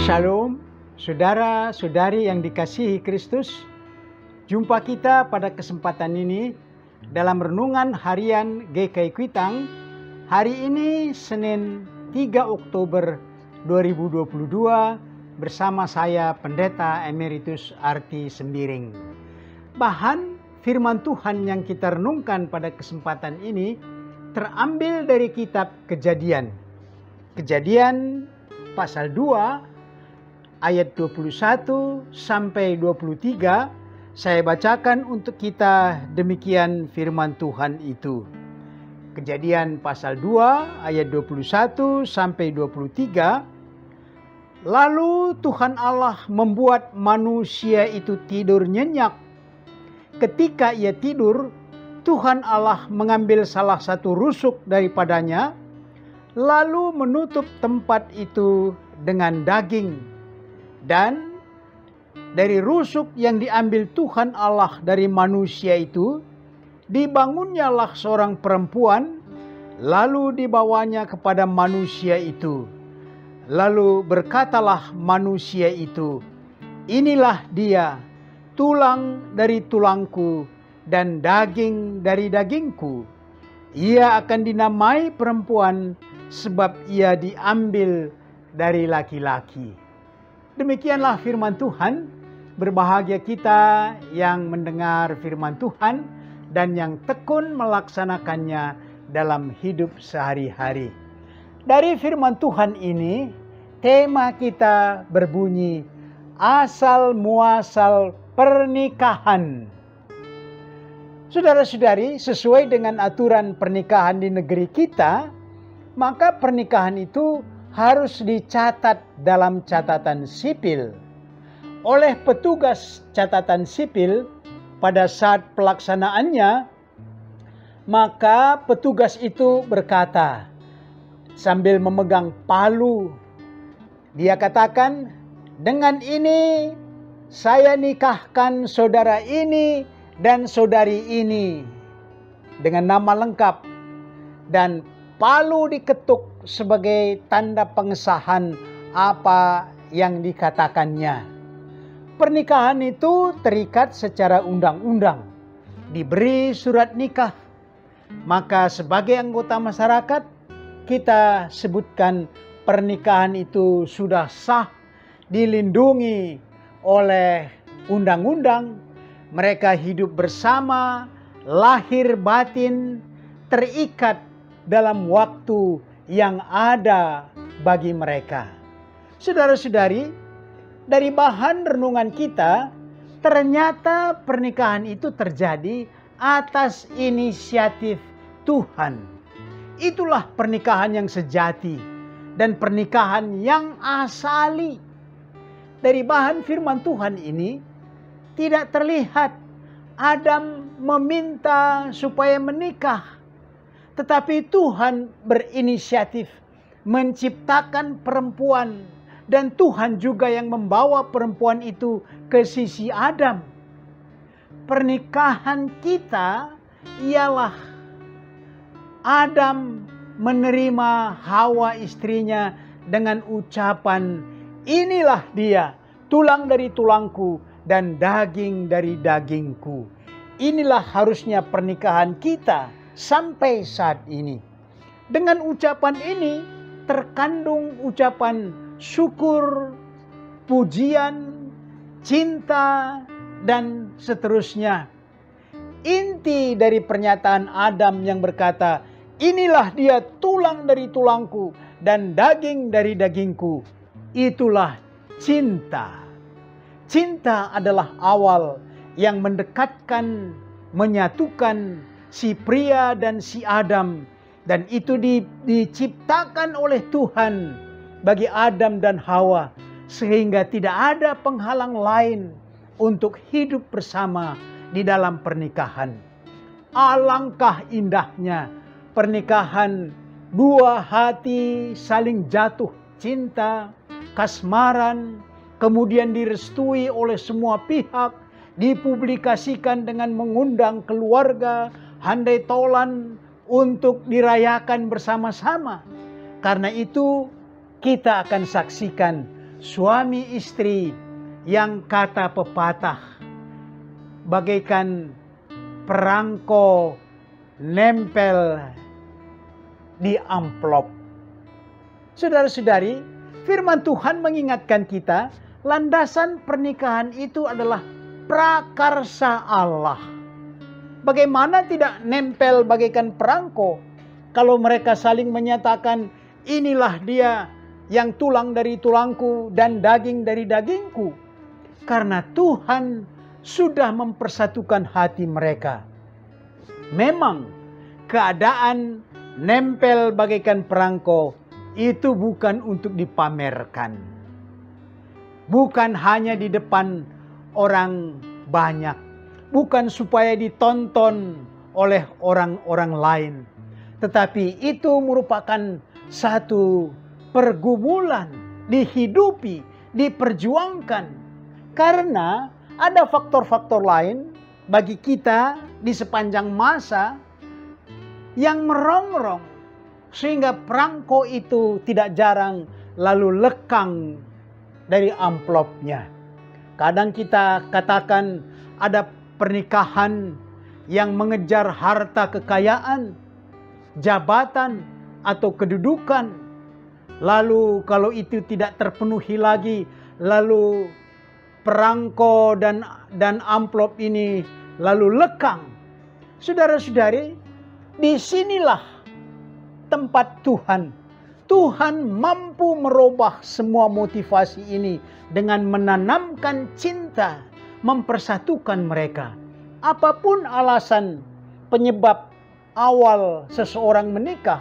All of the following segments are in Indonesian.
Shalom, saudara-saudari yang dikasihi Kristus. Jumpa kita pada kesempatan ini dalam renungan harian GKI Kuitang. Hari ini Senin 3 Oktober 2022 bersama saya Pendeta Emeritus Arti Sembiring. Bahan firman Tuhan yang kita renungkan pada kesempatan ini terambil dari kitab Kejadian. Kejadian pasal 2 ayat 21 sampai 23 saya bacakan untuk kita, demikian firman Tuhan itu. Kejadian pasal 2 ayat 21 sampai 23. Lalu Tuhan Allah membuat manusia itu tidur nyenyak. Ketika ia tidur, Tuhan Allah mengambil salah satu rusuk daripadanya, lalu menutup tempat itu dengan daging. Dan dari rusuk yang diambil Tuhan Allah dari manusia itu, dibangunnyalah seorang perempuan, lalu dibawanya kepada manusia itu. Lalu berkatalah manusia itu, "Inilah dia, tulang dari tulangku dan daging dari dagingku. Ia akan dinamai perempuan sebab ia diambil dari laki-laki." Demikianlah firman Tuhan. Berbahagia kita yang mendengar firman Tuhan dan yang tekun melaksanakannya dalam hidup sehari-hari. Dari firman Tuhan ini, tema kita berbunyi asal muasal pernikahan. Saudara-saudari, sesuai dengan aturan pernikahan di negeri kita, maka pernikahan itu harus dicatat dalam catatan sipil oleh petugas catatan sipil pada saat pelaksanaannya. Maka petugas itu berkata sambil memegang palu, dia katakan, "Dengan ini saya nikahkan saudara ini dan saudari ini," dengan nama lengkap, dan palu diketuk sebagai tanda pengesahan apa yang dikatakannya. Pernikahan itu terikat secara undang-undang, diberi surat nikah. Maka sebagai anggota masyarakat, kita sebutkan pernikahan itu sudah sah, dilindungi oleh undang-undang. Mereka hidup bersama, lahir batin, terikat dalam waktu yang ada bagi mereka. Saudara-saudari, dari bahan renungan kita, ternyata pernikahan itu terjadi atas inisiatif Tuhan. Itulah pernikahan yang sejati dan pernikahan yang asali. Dari bahan firman Tuhan ini tidak terlihat Adam meminta supaya menikah, tetapi Tuhan berinisiatif menciptakan perempuan, dan Tuhan juga yang membawa perempuan itu ke sisi Adam. Pernikahan kita ialah Adam menerima Hawa istrinya dengan ucapan, "Inilah dia, tulang dari tulangku dan daging dari dagingku." Inilah harusnya pernikahan kita sampai saat ini. Dengan ucapan ini terkandung ucapan syukur, pujian, cinta, dan seterusnya. Inti dari pernyataan Adam yang berkata, "Inilah dia, tulang dari tulangku dan daging dari dagingku," itulah cinta. Cinta adalah awal yang mendekatkan, menyatukan si pria dan si Adam, dan itu diciptakan oleh Tuhan bagi Adam dan Hawa, sehingga tidak ada penghalang lain untuk hidup bersama di dalam pernikahan. Alangkah indahnya pernikahan, dua hati saling jatuh cinta, kasmaran, kemudian direstui oleh semua pihak, dipublikasikan dengan mengundang keluarga, handai tolan untuk dirayakan bersama-sama. Karena itu kita akan saksikan suami istri yang kata pepatah bagaikan perangko nempel di amplop. Saudara-saudari, firman Tuhan mengingatkan kita, landasan pernikahan itu adalah prakarsa Allah. Bagaimana tidak nempel bagaikan perangko kalau mereka saling menyatakan, inilah dia yang tulang dari tulangku dan daging dari dagingku. Karena Tuhan sudah mempersatukan hati mereka. Memang keadaan nempel bagaikan perangko itu bukan untuk dipamerkan. Bukan hanya di depan orang banyak. Bukan supaya ditonton oleh orang-orang lain. Tetapi itu merupakan satu pergumulan, dihidupi, diperjuangkan. Karena ada faktor-faktor lain bagi kita di sepanjang masa yang merongrong. Sehingga perangko itu tidak jarang lalu lekang dari amplopnya. Kadang kita katakan ada pernikahan yang mengejar harta kekayaan, jabatan, atau kedudukan. Lalu kalau itu tidak terpenuhi lagi, lalu perangko dan amplop ini lalu lekang. Saudara-saudari, disinilah tempat Tuhan. Tuhan mampu merubah semua motivasi ini dengan menanamkan cinta, mempersatukan mereka. Apapun alasan penyebab awal seseorang menikah,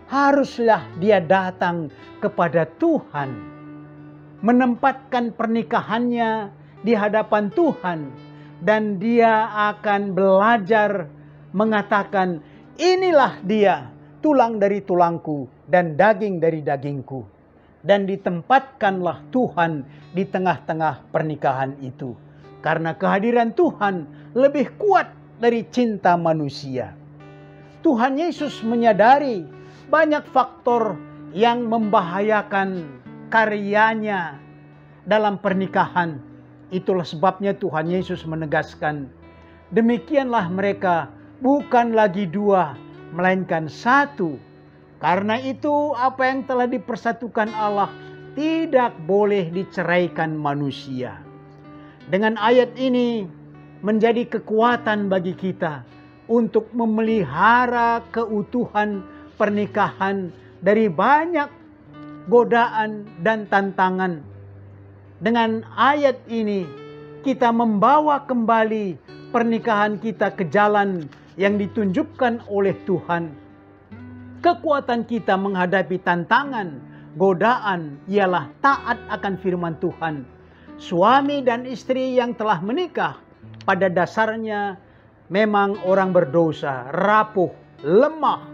haruslah dia datang kepada Tuhan, menempatkan pernikahannya di hadapan Tuhan, dan dia akan belajar mengatakan, inilah dia, tulang dari tulangku dan daging dari dagingku. Dan ditempatkanlah Tuhan di tengah-tengah pernikahan itu. Karena kehadiran Tuhan lebih kuat dari cinta manusia. Tuhan Yesus menyadari banyak faktor yang membahayakan karyanya dalam pernikahan. Itulah sebabnya Tuhan Yesus menegaskan, demikianlah mereka bukan lagi dua, melainkan satu. Karena itu apa yang telah dipersatukan Allah tidak boleh diceraikan manusia. Dengan ayat ini menjadi kekuatan bagi kita untuk memelihara keutuhan pernikahan dari banyak godaan dan tantangan. Dengan ayat ini kita membawa kembali pernikahan kita ke jalan yang ditunjukkan oleh Tuhan. Kekuatan kita menghadapi tantangan, godaan ialah taat akan firman Tuhan. Suami dan istri yang telah menikah pada dasarnya memang orang berdosa, rapuh, lemah,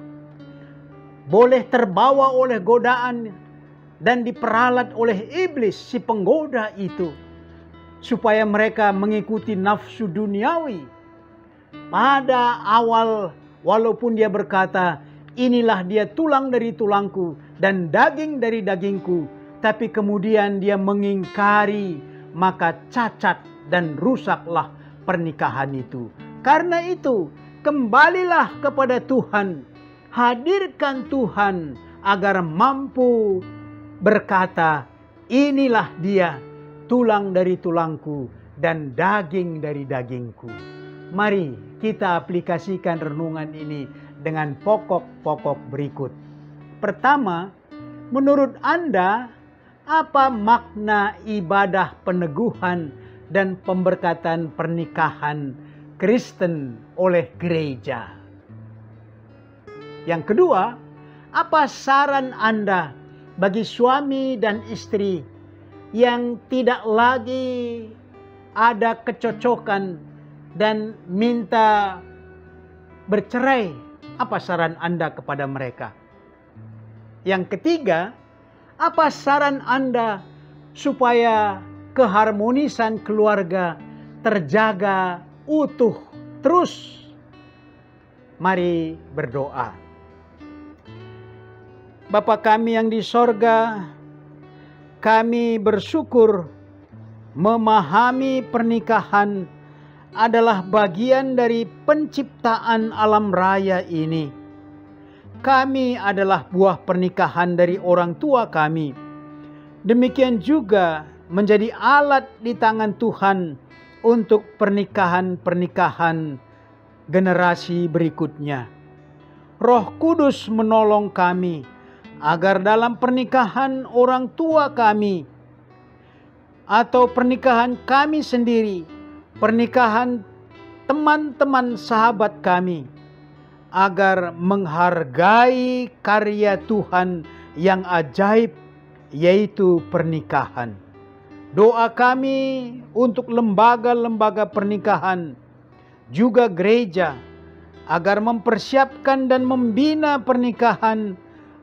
boleh terbawa oleh godaan dan diperalat oleh iblis si penggoda itu, supaya mereka mengikuti nafsu duniawi. Pada awal walaupun dia berkata, inilah dia tulang dari tulangku dan daging dari dagingku, tapi kemudian dia mengingkari, maka cacat dan rusaklah pernikahan itu. Karena itu, kembalilah kepada Tuhan. Hadirkan Tuhan agar mampu berkata, inilah dia, tulang dari tulangku dan daging dari dagingku. Mari kita aplikasikan renungan ini dengan pokok-pokok berikut. Pertama, menurut Anda, apa makna ibadah peneguhan dan pemberkatan pernikahan Kristen oleh gereja? Yang kedua, apa saran Anda bagi suami dan istri yang tidak lagi ada kecocokan dan minta bercerai? Apa saran Anda kepada mereka? Yang ketiga, apa saran Anda supaya keharmonisan keluarga terjaga utuh terus? Mari berdoa. Bapa kami yang di sorga, Kami bersyukur memahami pernikahan adalah bagian dari penciptaan alam raya ini. Kami adalah buah pernikahan dari orang tua kami. Demikian juga menjadi alat di tangan Tuhan untuk pernikahan-pernikahan generasi berikutnya. Roh Kudus menolong kami agar dalam pernikahan orang tua kami atau pernikahan kami sendiri, pernikahan teman-teman sahabat kami, agar menghargai karya Tuhan yang ajaib, yaitu pernikahan. Doa kami untuk lembaga-lembaga pernikahan, juga gereja, agar mempersiapkan dan membina pernikahan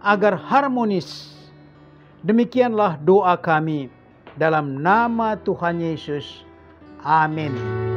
agar harmonis. Demikianlah doa kami dalam nama Tuhan Yesus. Amin.